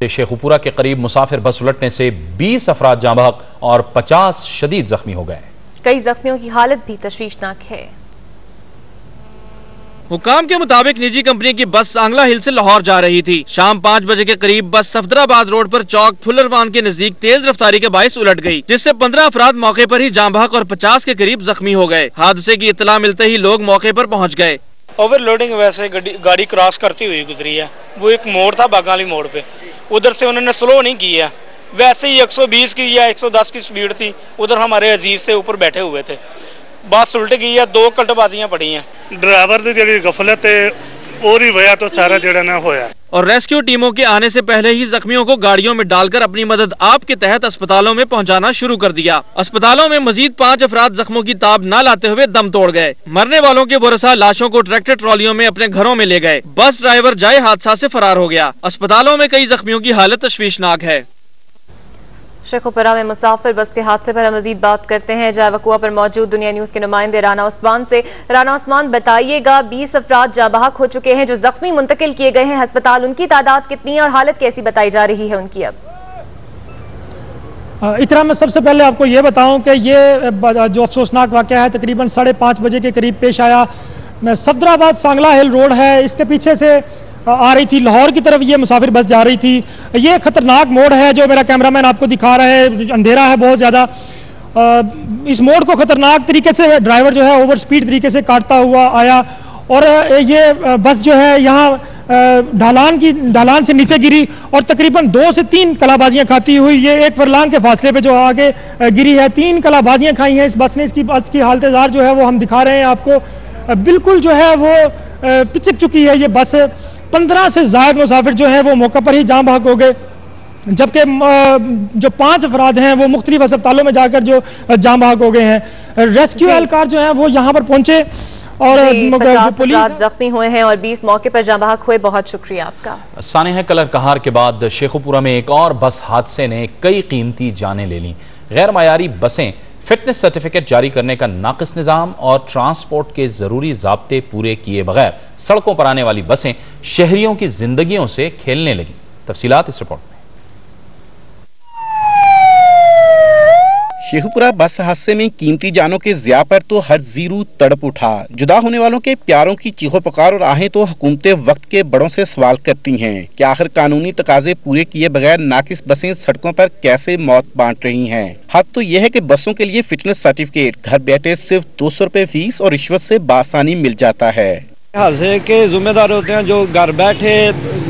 شیخوپورہ کے قریب مسافر بس الٹنے سے 20 افراد جاں بحق اور 50 شدید زخمی ہو گئے۔ کئی زخمیوں کی حالت بھی تشویشناک ہے۔ حکام کے مطابق نجی کمپنی کی بس آنگلہ ہل سے لاہور جا رہی تھی۔ شام 5 بجے کے قریب بس صفدرآباد روڈ پر چوک پھلروان کے نزدیک تیز رفتاری کے باعث الٹ گئی، جس سے 15 افراد موقع پر ہی جاں بحق اور 50 کے قریب زخمی ہو گئے۔ حادثے کی اطلاع ملتے ہی لوگ موقع پر پہنچ گئے۔ اوور لوڈنگ ویسے گاڑی کراس کرتی ہوئی گزری ہے، وہ ایک موڑ تھا باغالی موڑ پہ، ادھر سے انہوں نے سلو نہیں کی ہے، ویسے ہی 120 کی یا 110 کی سپیڈ تھی، ادھر ہمارے عزیز سے اوپر بیٹھے ہوئے تھے، بس الٹ گئی ہے، 2 کلٹ بازیاں پڑی ہیں۔ ڈرائیور دی جڑی غفلت ہے اور ہی وجہ تو سارا جڑا نہ ہویا۔ اور ریسکیو ٹیموں کے آنے سے پہلے ہی زخمیوں کو گاڑیوں میں ڈال کر اپنی مدد آپ کے تحت اسپتالوں میں پہنچانا شروع کر دیا۔ اسپتالوں میں مزید 5 افراد زخموں کی تاب نہ لاتے ہوئے دم توڑ گئے۔ مرنے والوں کے ورثاء لاشوں کو ٹریکٹر ٹرالیوں میں اپنے گھروں میں لے گئے۔ بس ڈرائیور جائے حادثہ سے فرار ہو گیا۔ اسپتالوں میں کئی زخمیوں کی حالت تشویشناک ہے۔ شیخوپورہ میں مسافر بس کے حادثے پر ہم مزید بات کرتے ہیں جائے وقوع پر موجود دنیا نیوز کے نمائندے رانا عثمان سے۔ رانا عثمان، بتائیے گا 20 افراد جاں بحق ہو چکے ہیں، جو زخمی منتقل کیے گئے ہیں ہسپتال، ان کی تعداد کتنی ہے اور حالت کیسی بتائی جا رہی ہے ان کی؟ اب اطرا میں سب سے پہلے آپ کو یہ بتاؤں کہ یہ جو افسوسناک واقعہ ہے تقریباً 5:30 بجے کے قریب پیش آیا۔ صفدرآباد سانگلہ ہل روڈ ہے، اس کے پیچھے سے آ رہی تھی لاہور کی طرف یہ مسافر بس جا رہی تھی۔ یہ خطرناک موڑ ہے جو میرا کیمرہ مین آپ کو دکھا رہا ہے، اندھیرا ہے بہت زیادہ۔ اس موڑ کو خطرناک طریقے سے ڈرائیور جو ہے اوور سپیڈ طریقے سے کاٹتا ہوا آیا اور یہ بس جو ہے یہاں ڈھالان سے نیچے گری اور تقریباً 2 سے 3 کلابازیاں کھاتی ہوئی یہ 1 فرلانگ کے فاصلے پہ جو آگے گری ہے، 3 کلابازیاں کھائی ہیں اس بس نے۔ اس کی حالت زار جو ہے وہ ہم دکھا رہے ہیں آپ کو، بالکل جو ہے وہ پچک چکی ہے یہ بس۔ 15 سے زائد مسافر جو ہیں وہ موقع پر ہی جاں بحق ہو گئے، جبکہ جو 5 افراد ہیں وہ مختلف اسپتالوں میں جا کر جو جاں بحق ہو گئے ہیں۔ ریسکیو اہلکار جو ہیں وہ یہاں پر پہنچے اور 50 افراد زخمی ہوئے ہیں اور 20 موقع پر جاں بحق ہوئے۔ بہت شکریہ آپ کا۔ سانحہ کلر کہار کے بعد شیخوپورہ میں ایک اور بس حادثے نے کئی قیمتی جانیں لے لیں۔ غیر معیاری بسیں، فٹنس سرٹیفکیٹ جاری کرنے کا ناقص نظام اور ٹرانسپورٹ کے ضروری ضابطے پورے کیے بغیر سڑکوں پر آنے والی بسیں شہریوں کی زندگیوں سے کھیلنے لگیں۔ تفصیلات اس رپورٹ میں۔ شیخوپورہ بس حادثے میں قیمتی جانوں کے ضیاع پر تو ہر زیرو تڑپ اٹھا۔ جدا ہونے والوں کے پیاروں کی چیخو پکار اور آہیں تو حکومتیں وقت کے بڑوں سے سوال کرتی ہیں کہ آخر قانونی تقاضے پورے کیے بغیر ناقص بسیں سڑکوں پر کیسے موت بانٹ رہی ہیں۔ حد تو یہ ہے کہ بسوں کے لیے فٹنس سرٹیفکیٹ گھر بیٹھے صرف 200 روپے فیس اور رشوت سے بآسانی مل جاتا ہے۔ حادثے کے ذمہ دار ہوتے ہیں جو گھر بیٹھے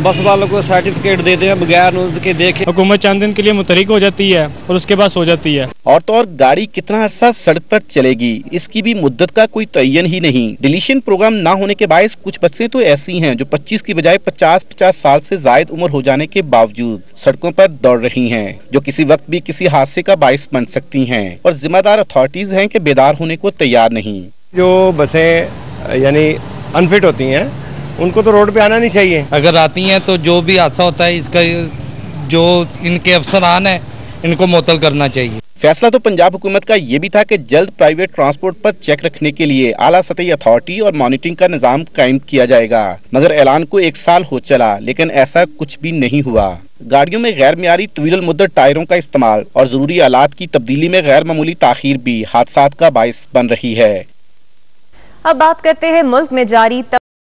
بس والوں کو سرٹیفکیٹ دیتے ہیں بغیر ان کے دیکھے۔ حکومت چند دن کے لیے متحرک ہو جاتی ہے اور اس کے بعد سو جاتی ہے۔ اور تو اور گاڑی کتنا عرصہ سڑک پر چلے گی اس کی بھی مدت کا کوئی تعین ہی نہیں۔ ڈیلیشن پروگرام نہ ہونے کے باعث کچھ بسیں تو ایسی ہیں جو 25 کی بجائے 50 سال سے زائد عمر ہو جانے کے باوجود سڑکوں پر دوڑ رہی ہیں، جو کسی وقت بھی کسی حادثے کا باعث بن سکتی ہیں، اور ذمہ دار اتھارٹیز ہیں کہ بیدار ہونے کو تیار نہیں۔ جو بسیں یعنی انفٹ ہوتی ہیں ان کو تو روڈ پہ آنا نہیں چاہیے۔ اگر آتی ہیں تو جو بھی حادثہ ہوتا ہے اس کا جو ان کے افسران ہیں ان کو معطل کرنا چاہیے۔ فیصلہ تو پنجاب حکومت کا یہ بھی تھا کہ جلد پرائیویٹ ٹرانسپورٹ پر چیک رکھنے کے لیے اعلیٰ سطحی اتھارٹی اور مانیٹرنگ کا نظام قائم کیا جائے گا، مگر اعلان کو 1 سال ہو چلا لیکن ایسا کچھ بھی نہیں ہوا۔ گاڑیوں میں غیر معیاری طویل المدت ٹائروں کا استعمال اور ضروری آلات کی تبدیلی میں غیر معمولی تاخیر بھی حادثات کا باعث بن رہی ہے۔ اب بات کرتے ہیں ملک میں جاری